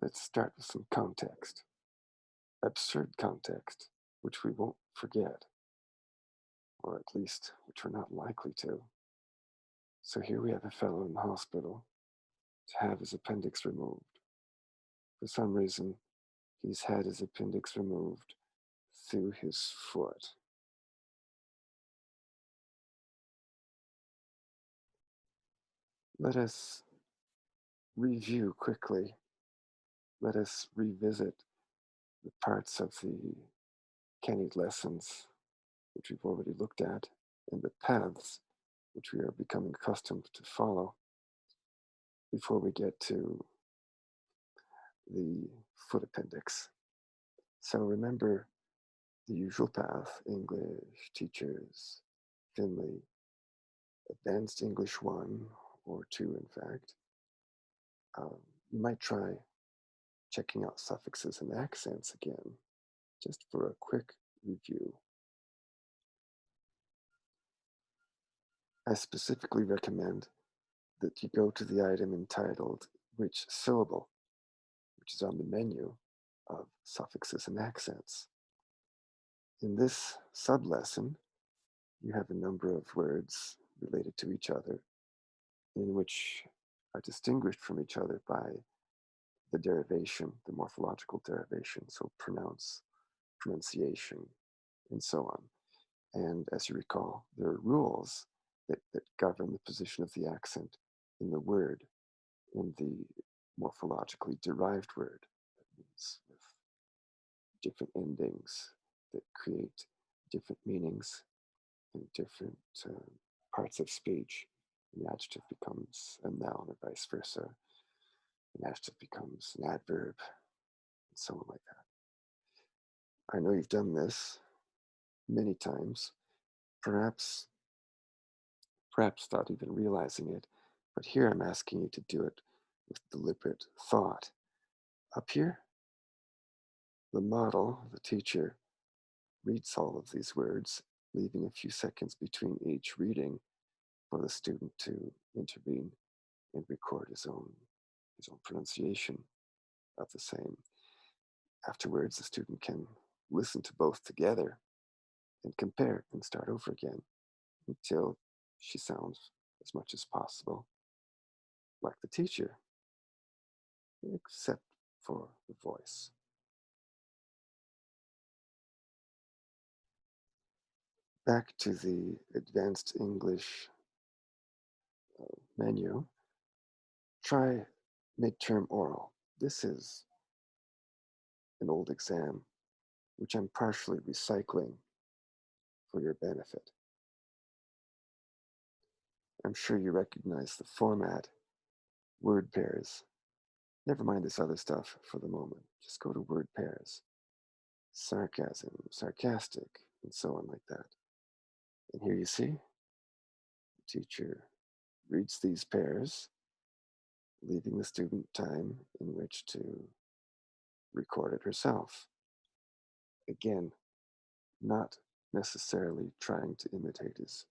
Let's start with some context, absurd context, which we won't forget, or at least which we're not likely to. So here we have a fellow in the hospital to have his appendix removed. For some reason, he's had his appendix removed through his foot. Let us review quickly. Let us revisit the parts of the Kenny lessons, which we've already looked at, and the paths which we are becoming accustomed to follow before we get to the foot appendix. So remember the usual path: English, teachers, Finley, advanced English 1 or 2, in fact. You might try checking out suffixes and accents again, just for a quick review. I specifically recommend that you go to the item entitled Which Syllable, which is on the menu of suffixes and accents. In this sub-lesson, you have a number of words related to each other in which are distinguished from each other by the derivation, the morphological derivation, so pronunciation, and so on. And as you recall, there are rules that govern the position of the accent in the word, in the morphologically derived word. That means with different endings that create different meanings in different parts of speech. An adjective becomes a noun or vice versa. An adjective becomes an adverb, and so on like that. I know you've done this many times, perhaps without even realizing it, but here I'm asking you to do it with deliberate thought. Up here, the model, the teacher, reads all of these words, leaving a few seconds between each reading for the student to intervene and record his own pronunciation of the same. Afterwards, the student can listen to both together and compare and start over again until she sounds as much as possible like the teacher, except for the voice. Back to the advanced English menu, try midterm oral. This is an old exam, which I'm partially recycling for your benefit. I'm sure you recognize the format, word pairs. Never mind this other stuff for the moment. Just go to word pairs. Sarcasm, sarcastic, and so on like that. And here you see, the teacher reads these pairs, leaving the student time in which to record it herself. Again, not necessarily trying to imitate his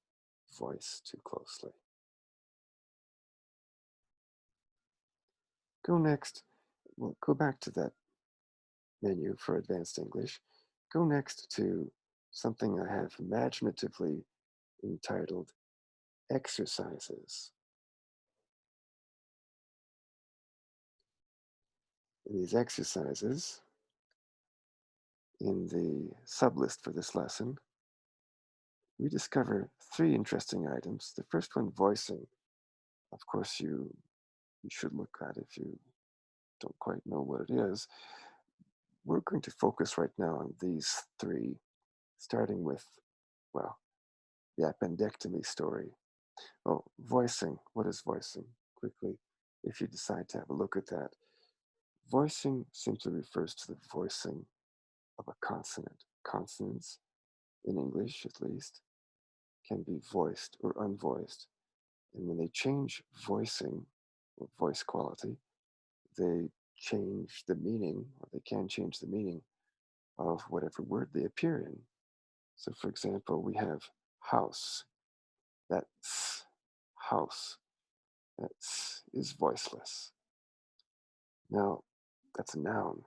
voice too closely. Go next, well, go back to that menu for advanced English. Go next to something I have imaginatively entitled Exercises. In these exercises, in the sublist for this lesson, we discover three interesting items. The first one, voicing. Of course, you should look at if you don't quite know what it is. We're going to focus right now on these three, starting with, well, the appendectomy story. Oh, voicing. What is voicing? Quickly, if you decide to have a look at that. Voicing simply refers to the voicing of a consonant. Consonants, in English at least, can be voiced or unvoiced. And when they change voicing or voice quality, they change the meaning, or they can change the meaning of whatever word they appear in. So, for example, we have house. That's house. That is voiceless. Now, That's a noun.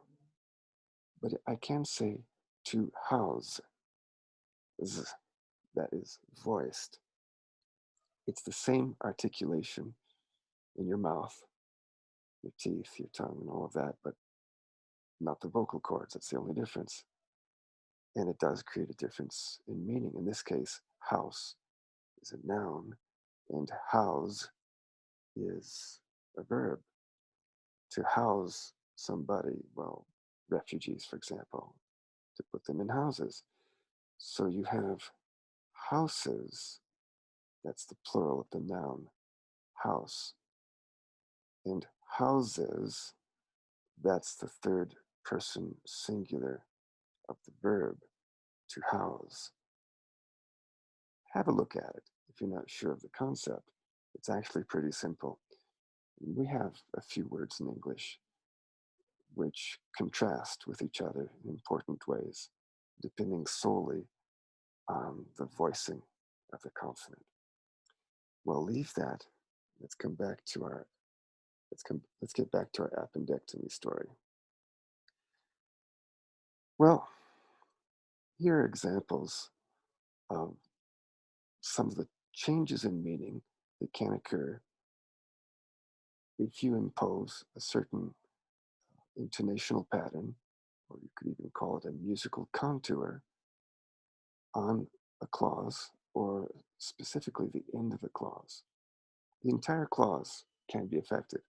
But I can say to house, that is voiced. It's the same articulation in your mouth, your teeth, your tongue, and all of that, but not the vocal cords. That's the only difference. And it does create a difference in meaning. In this case, house is a noun, and house is a verb. To house somebody, well, refugees, for example, to put them in houses. So you have houses, that's the plural of the noun, house, and houses, that's the third person singular of the verb to house. Have a look at it if you're not sure of the concept. It's actually pretty simple. We have a few words in English which contrast with each other in important ways, depending solely on the voicing of the consonant. Well, leave that. Let's come back to our let's get back to our appendectomy story. Well, here are examples of some of the changes in meaning that can occur if you impose a certain intonational pattern, or you could even call it a musical contour, on a clause, or specifically the end of a clause. The entire clause can be affected,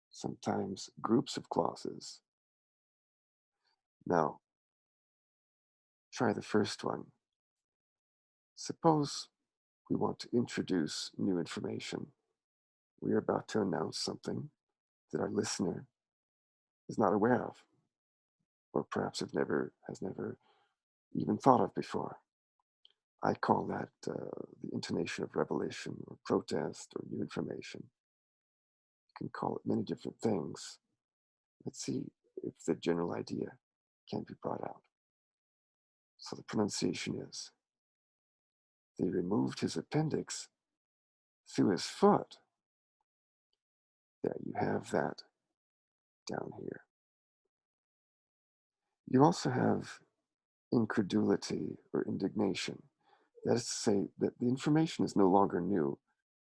sometimes groups of clauses. Now, try the first one. Suppose we want to introduce new information. We are about to announce something that our listener is not aware of, or perhaps has never even thought of before. I call that the intonation of revelation or protest or new information. You can call it many different things. Let's see if the general idea can be brought out. So the pronunciation is, they removed his appendix through his foot. There you have that down here. You also have incredulity or indignation. That is to say that the information is no longer new,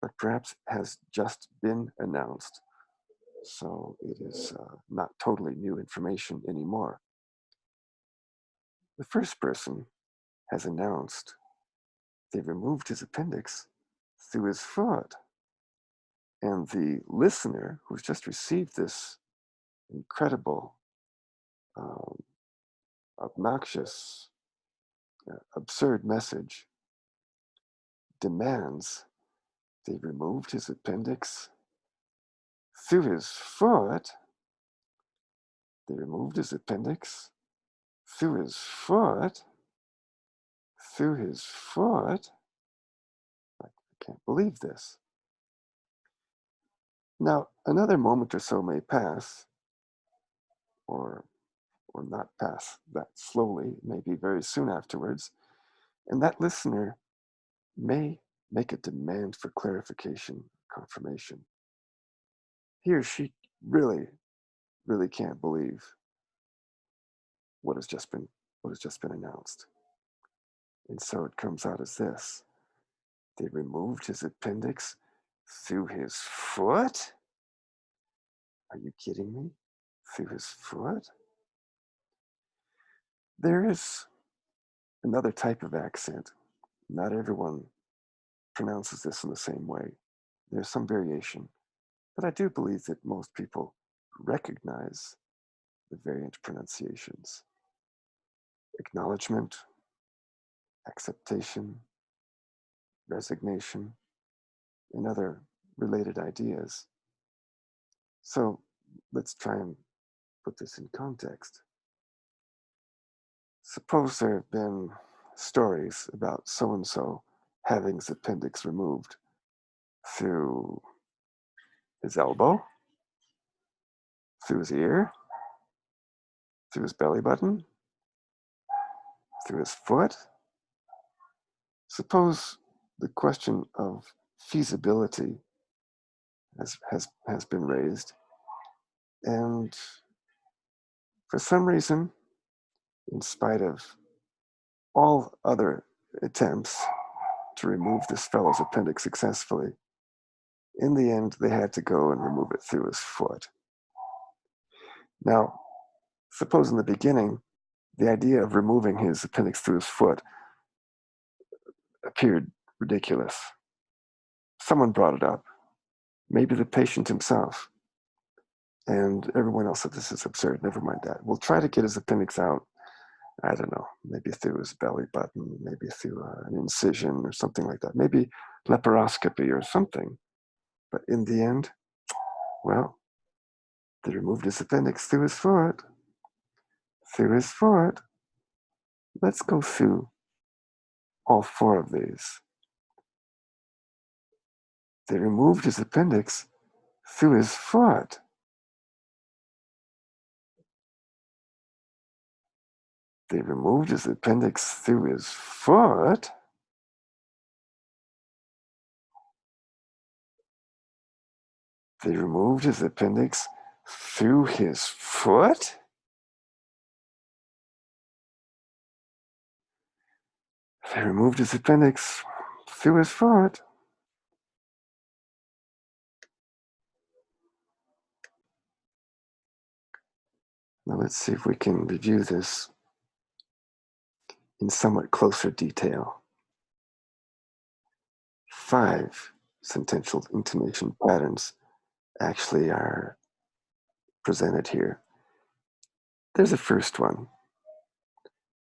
but perhaps has just been announced. So it is not totally new information anymore. The first person has announced they removed his appendix through his foot. And the listener who's just received this incredible, um, obnoxious, absurd message demands they removed his appendix through his foot. They removed his appendix through his foot. Through his foot. I can't believe this. Now, another moment or so may pass, or not pass that slowly, maybe very soon afterwards, and that listener may make a demand for clarification, confirmation. He or she really, really can't believe what has just been announced. And so it comes out as this. They removed his appendix through his foot? Are you kidding me? Through his foot? There is another type of accent. Not everyone pronounces this in the same way. There's some variation, but I do believe that most people recognize the variant pronunciations. Acknowledgement, acceptation, resignation, and other related ideas. So let's try and put this in context. Suppose there have been stories about so and so having his appendix removed through his elbow, through his ear, through his belly button, through his foot. Suppose the question of feasibility has been raised, and For some reason, in spite of all other attempts to remove this fellow's appendix successfully, in the end, they had to go and remove it through his foot. Now, suppose in the beginning, the idea of removing his appendix through his foot appeared ridiculous. Someone brought it up, maybe the patient himself, and everyone else said, this is absurd, never mind that. We'll try to get his appendix out, I don't know, maybe through his belly button, maybe through an incision or something like that, maybe laparoscopy or something. But in the end, well, they removed his appendix through his foot. Through his foot. Let's go through all four of these. They removed his appendix through his foot. They removed his appendix through his foot. They removed his appendix through his foot. They removed his appendix through his foot. Now let's see if we can review this in somewhat closer detail. 5 sentential intonation patterns actually are presented here. There's a first one,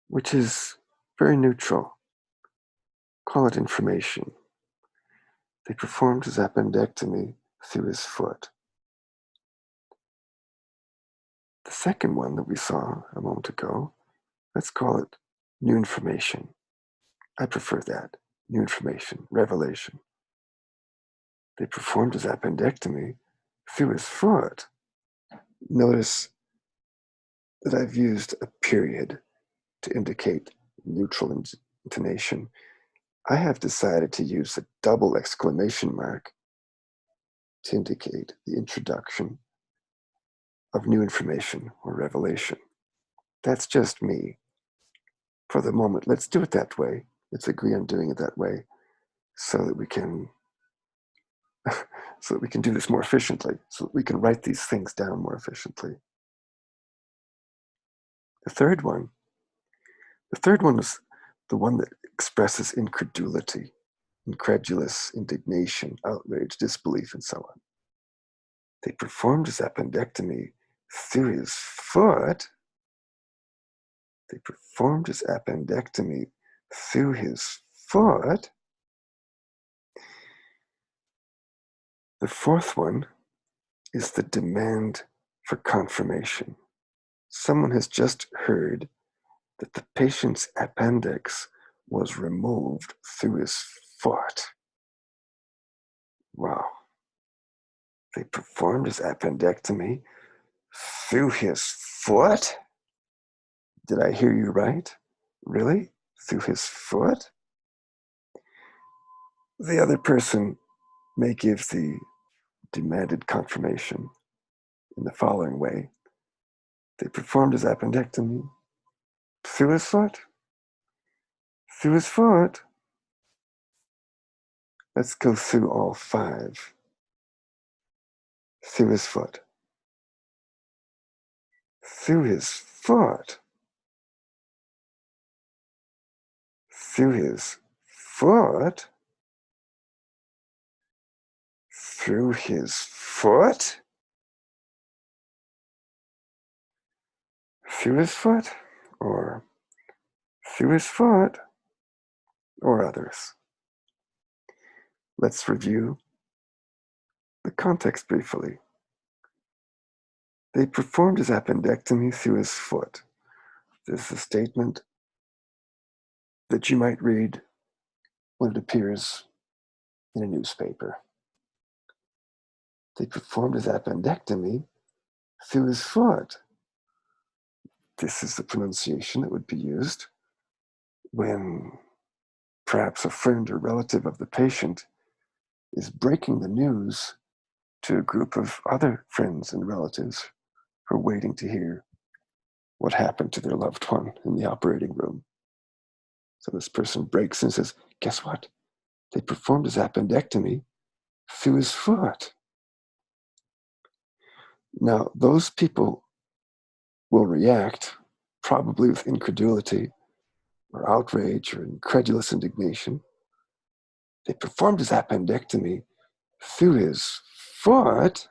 which is very neutral. Call it information. They performed his appendectomy through his foot. The second one that we saw a moment ago, let's call it new information. I prefer that, new information, revelation. They performed his appendectomy through his foot. Notice that I've used a period to indicate neutral intonation. I have decided to use a double exclamation mark to indicate the introduction of new information or revelation. That's just me. For the moment, let's do it that way. Let's agree on doing it that way so that we can do this more efficiently, so that we can write these things down more efficiently. The third one is the one that expresses incredulity, incredulous, indignation, outrage, disbelief, and so on. They performed his appendectomy through his foot. They performed his appendectomy through his foot. The fourth one is the demand for confirmation. Someone has just heard that the patient's appendix was removed through his foot. Wow. They performed his appendectomy through his foot? Did I hear you right? Really? Through his foot? The other person may give the demanded confirmation in the following way. They performed his appendectomy through his foot. Through his foot. Let's go through all 5. Through his foot. Through his foot. Through his foot. Through his foot. Through his foot, or through his foot, or others. Let's review the context briefly. They performed his appendectomy through his foot. This is a statement that you might read when it appears in a newspaper. They performed his appendectomy through his foot. This is the pronunciation that would be used when perhaps a friend or relative of the patient is breaking the news to a group of other friends and relatives who are waiting to hear what happened to their loved one in the operating room. So this person breaks and says, guess what? They performed his appendectomy through his foot. Now, those people will react probably with incredulity or outrage or incredulous indignation. They performed his appendectomy through his foot.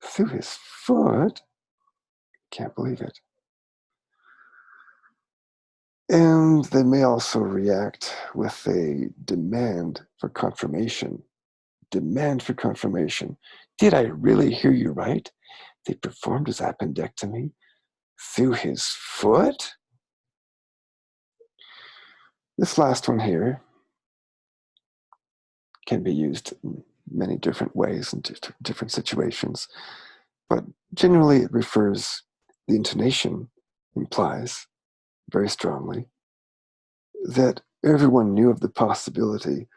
Through his foot? Can't believe it. And they may also react with a demand for confirmation. Demand for confirmation. Did I really hear you right? They performed his appendectomy through his foot? This last one here can be used in many different ways in different situations, but generally it refers, the intonation implies very strongly that everyone knew of the possibility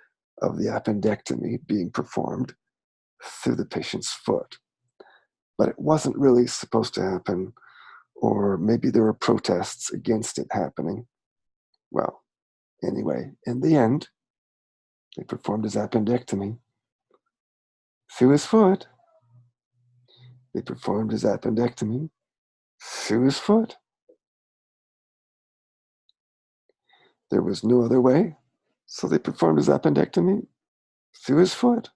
of the appendectomy being performed through the patient's foot, but it wasn't really supposed to happen, or maybe there were protests against it happening. Well, anyway, in the end, they performed his appendectomy through his foot. They performed his appendectomy through his foot. There was no other way, so they performed his appendectomy through his foot.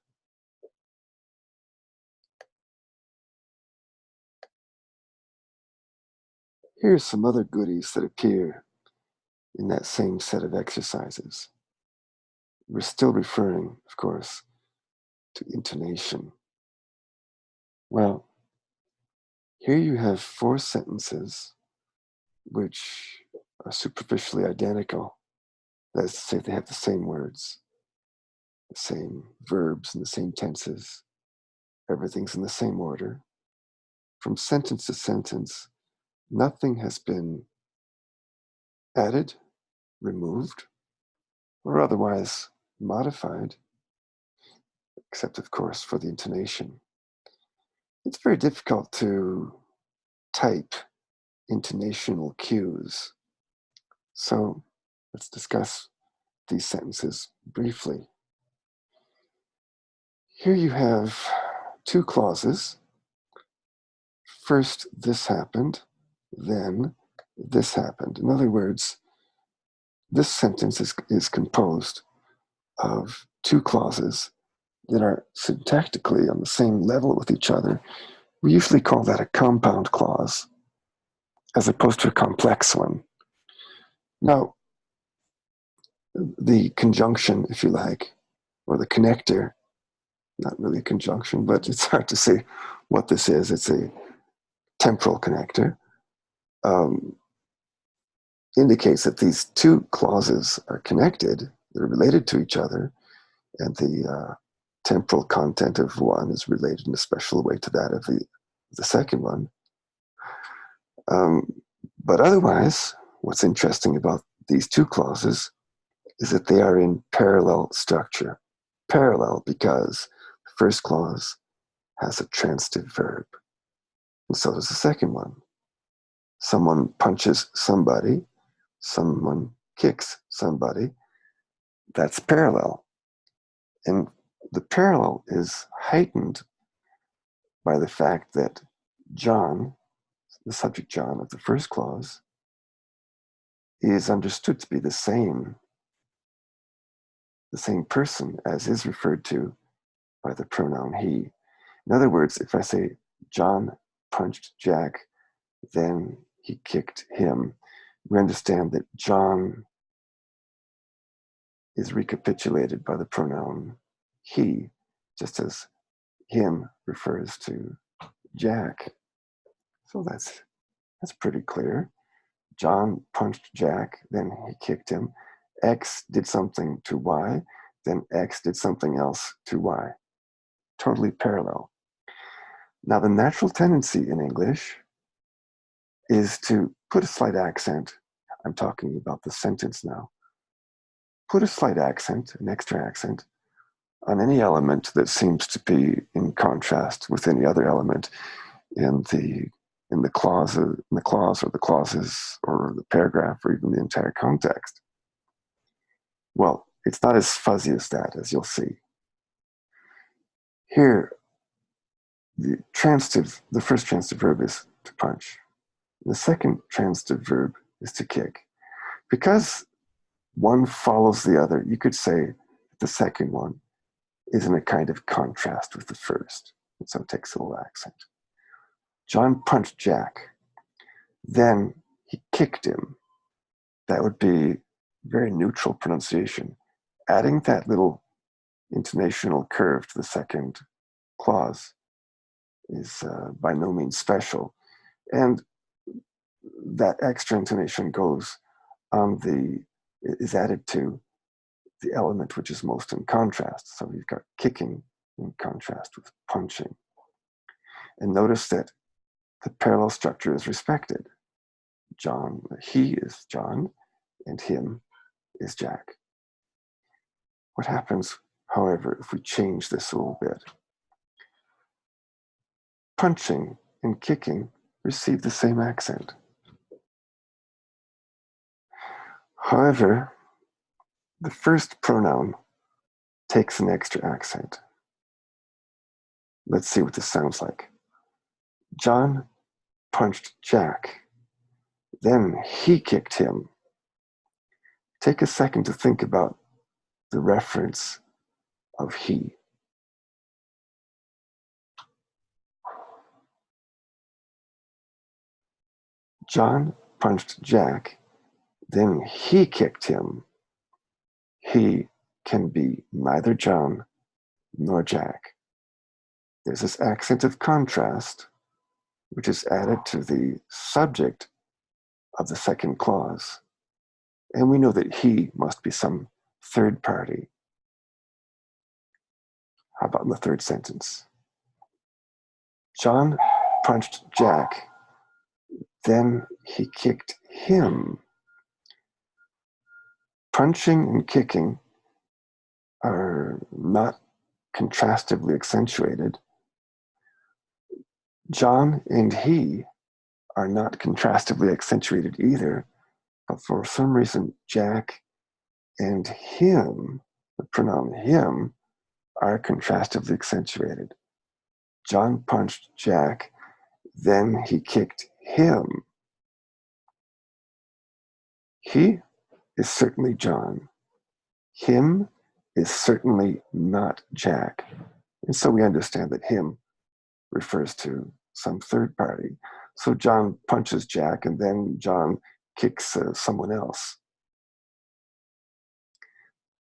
Here's some other goodies that appear in that same set of exercises. We're still referring, of course, to intonation. Well, here you have 4 sentences which are superficially identical. That is to say, they have the same words, the same verbs, and the same tenses. Everything's in the same order. From sentence to sentence, nothing has been added, removed, or otherwise modified, except, of course, for the intonation. It's very difficult to type intonational cues. So let's discuss these sentences briefly. Here you have 2 clauses. First, this happened, then this happened. In other words, this sentence is composed of 2 clauses that are syntactically on the same level with each other. We usually call that a compound clause, as opposed to a complex one. Now, the conjunction, if you like, or the connector, not really a conjunction, but it's hard to say what this is. It's a temporal connector. Indicates that these 2 clauses are connected, they're related to each other, and the temporal content of one is related in a special way to that of the second one. But otherwise, what's interesting about these 2 clauses is that they are in parallel structure. Parallel because the first clause has a transitive verb, and so does the second one. Someone punches somebody, someone kicks somebody. That's parallel. And the parallel is heightened by the fact that John, the subject John of the first clause, is understood to be the same person as is referred to by the pronoun he. In other words, if I say John punched Jack, then he kicked him, we understand that John is recapitulated by the pronoun he, just as him refers to Jack. So that's pretty clear. John punched Jack, then he kicked him. X did something to Y, then X did something else to Y. Totally parallel. Now, the natural tendency in English is to put a slight accent. I'm talking about the sentence now. Put a slight accent, an extra accent, on any element that seems to be in contrast with any other element in the in the clause or the clauses or the paragraph or even the entire context? Well, it's not as fuzzy as that, as you'll see. Here, the first transitive verb is to punch. The second transitive verb is to kick. Because one follows the other, you could say that the second one is in a kind of contrast with the first, and so it takes a little accent. John punched Jack. Then he kicked him. That would be very neutral pronunciation. Adding that little intonational curve to the second clause is by no means special. And that extra intonation is added to the element which is most in contrast. So you've got kicking in contrast with punching. And notice that the parallel structure is respected. He is John, and him is Jack. What happens, however, if we change this a little bit? Punching and kicking receive the same accent. However, the first pronoun takes an extra accent. Let's see what this sounds like. John punched Jack. Then he kicked him. Take a second to think about the reference of he. John punched Jack. Then he kicked him. He can be neither John nor Jack. There's this accent of contrast, which is added to the subject of the second clause. And we know that he must be some third party. How about in the third sentence? John punched Jack. Then he kicked him. Punching and kicking are not contrastively accentuated. John and he are not contrastively accentuated either, but for some reason, Jack and him, the pronoun him, are contrastively accentuated. John punched Jack, then he kicked him. He is certainly John. Him is certainly not Jack. And so we understand that him refers to some third party. So John punches Jack, and then John kicks someone else.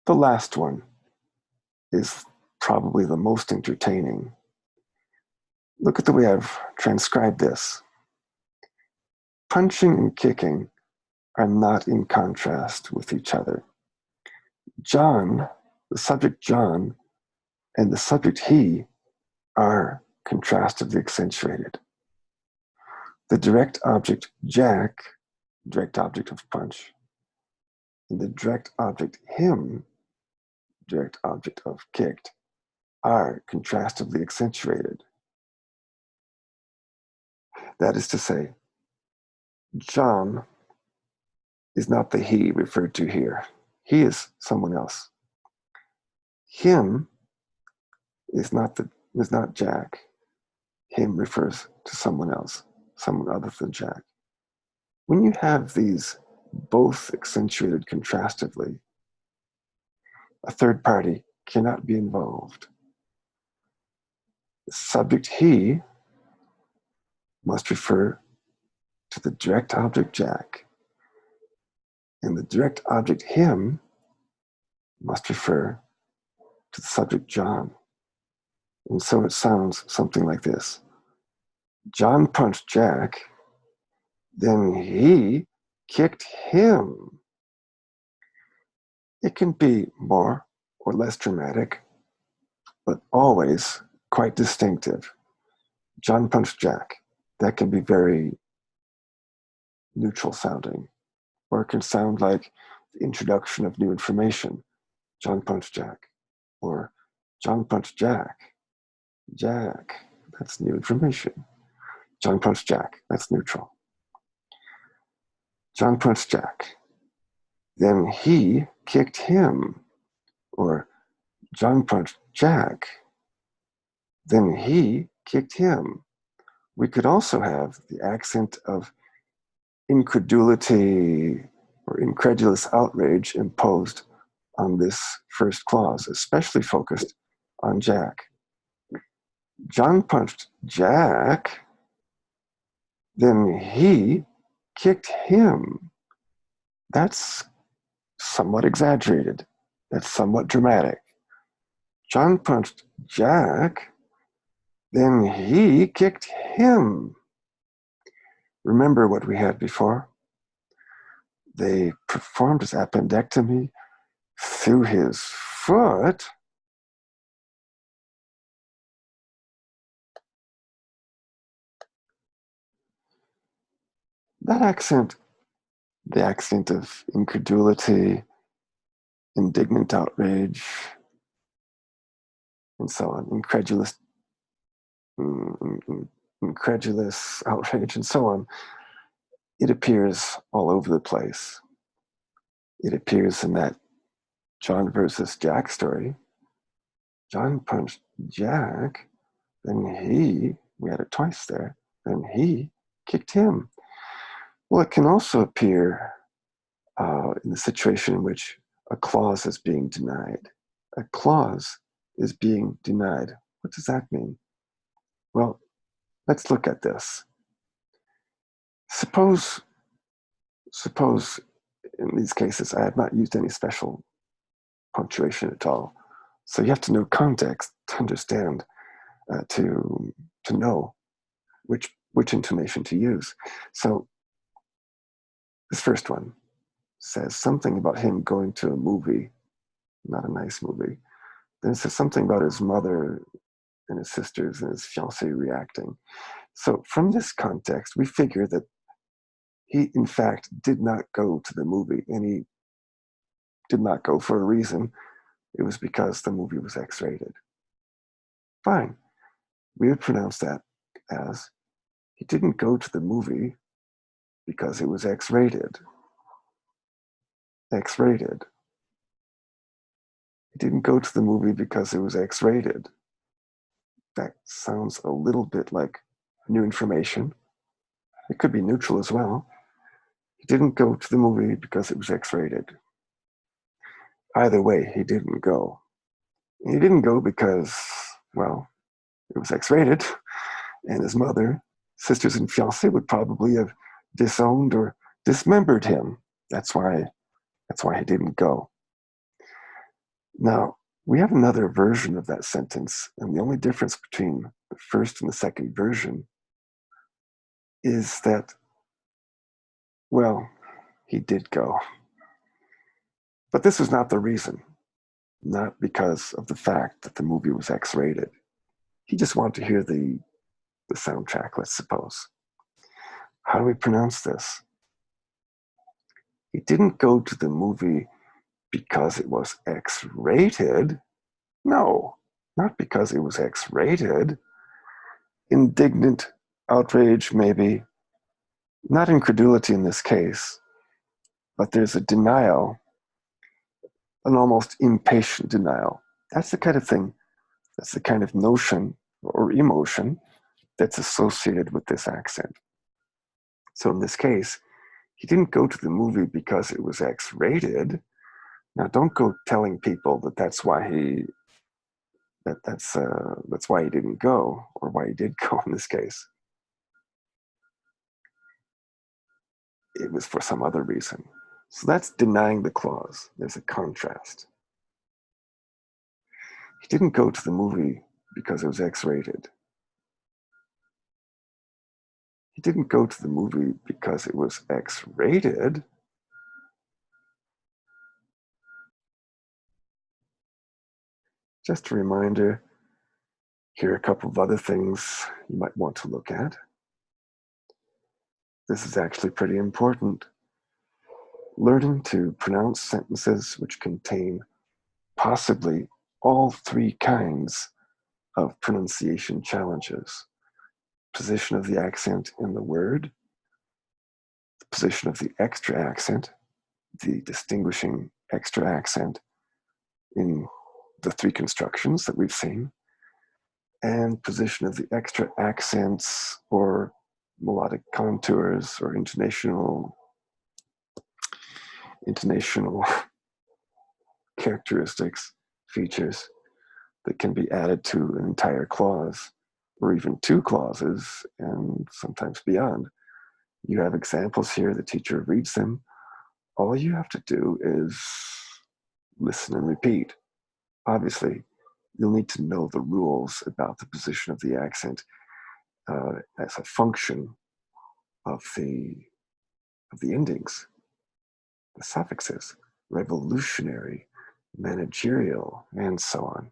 The last one is probably the most entertaining. Look at the way I've transcribed this. Punching and kicking are not in contrast with each other. John, the subject John, and the subject he are contrastively accentuated. The direct object Jack, direct object of punch, and the direct object him, direct object of kicked, are contrastively accentuated. That is to say, John is not the he referred to here. He is someone else. Him is not Jack. Him refers to someone else, someone other than Jack. When you have these both accentuated contrastively, a third party cannot be involved. The subject he must refer to the direct object Jack, and the direct object him must refer to the subject John. And so it sounds something like this. John punched Jack, then he kicked him. It can be more or less dramatic, but always quite distinctive. John punched Jack. That can be very neutral sounding, or it can sound like the introduction of new information. John punched Jack, or John punched Jack. Jack, that's new information. John punched Jack. That's neutral. John punched Jack. Then he kicked him. Or John punched Jack. Then he kicked him. We could also have the accent of incredulity or incredulous outrage imposed on this first clause, especially focused on Jack. John punched Jack, then he kicked him. That's somewhat exaggerated. That's somewhat dramatic. John punched Jack, then he kicked him. Remember what we had before? They performed his appendectomy through his foot. That accent, the accent of incredulity, indignant outrage, and so on, incredulous outrage, and so on, it appears all over the place. It appears in that John versus Jack story. John punched Jack, then we had it twice there, then he kicked him. Well, it can also appear in the situation in which a clause is being denied. A clause is being denied. What does that mean? Well, let's look at this. Suppose in these cases, I have not used any special punctuation at all. So you have to know context to understand, to know which intonation to use. So this first one says something about him going to a movie, not a nice movie. Then it says something about his mother and his sisters and his fiancée reacting. So from this context, we figure that he, in fact, did not go to the movie, and he did not go for a reason. It was because the movie was X-rated. Fine. We would pronounce that as he didn't go to the movie because it was X-rated. X-rated. He didn't go to the movie because it was X-rated. That sounds a little bit like new information. It could be neutral as well. He didn't go to the movie because it was X-rated. Either way, he didn't go. He didn't go because, well, it was X-rated, and his mother, sisters, and fiancé would probably have disowned or dismembered him. That's why he didn't go. Now, we have another version of that sentence, and the only difference between the first and the second version is that, well, he did go. But this was not the reason, not because of the fact that the movie was X-rated. He just wanted to hear the soundtrack, let's suppose. How do we pronounce this? He didn't go to the movie because it was X-rated. No, not because it was X-rated. Indignant outrage, maybe. Not incredulity in this case, but there's a denial, an almost impatient denial. That's the kind of thing, that's the kind of notion or emotion that's associated with this accent. So in this case, he didn't go to the movie because it was X-rated. Now, don't go telling people that that's why he didn't go, or why he did go in this case. It was for some other reason. So that's denying the clause. There's a contrast. He didn't go to the movie because it was X-rated. He didn't go to the movie because it was X-rated. Just a reminder, here are a couple of other things you might want to look at. This is actually pretty important. Learning to pronounce sentences which contain possibly all three kinds of pronunciation challenges. position of the accent in the word, the position of the extra accent, the distinguishing extra accent in the three constructions that we've seen, and position of the extra accents or melodic contours or intonational characteristics, features that can be added to an entire clause or even two clauses and sometimes beyond. You have examples here, the teacher reads them. All you have to do is listen and repeat. Obviously, you'll need to know the rules about the position of the accent as a function of the endings, the suffixes, revolutionary, managerial, and so on.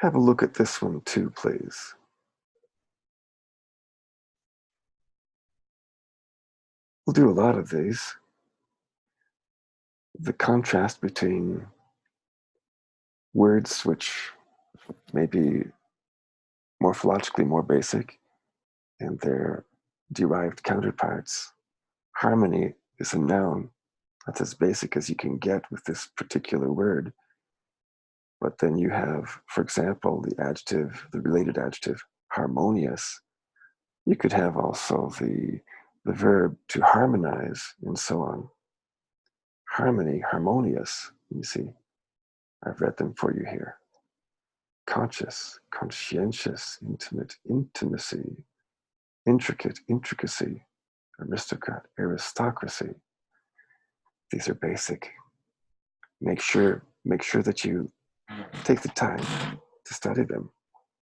Have a look at this one too, please. We'll do a lot of these. The contrast between words which may be morphologically more basic and their derived counterparts. Harmony is a noun. That's as basic as you can get with this particular word. But then you have, for example, the adjective, the related adjective, harmonious. You could have also the verb to harmonize and so on. Harmony, harmonious, you see. I've read them for you here. Conscious, conscientious, intimate, intimacy, intricate, intricacy, aristocrat, aristocracy. These are basic. Make sure that you take the time to study them.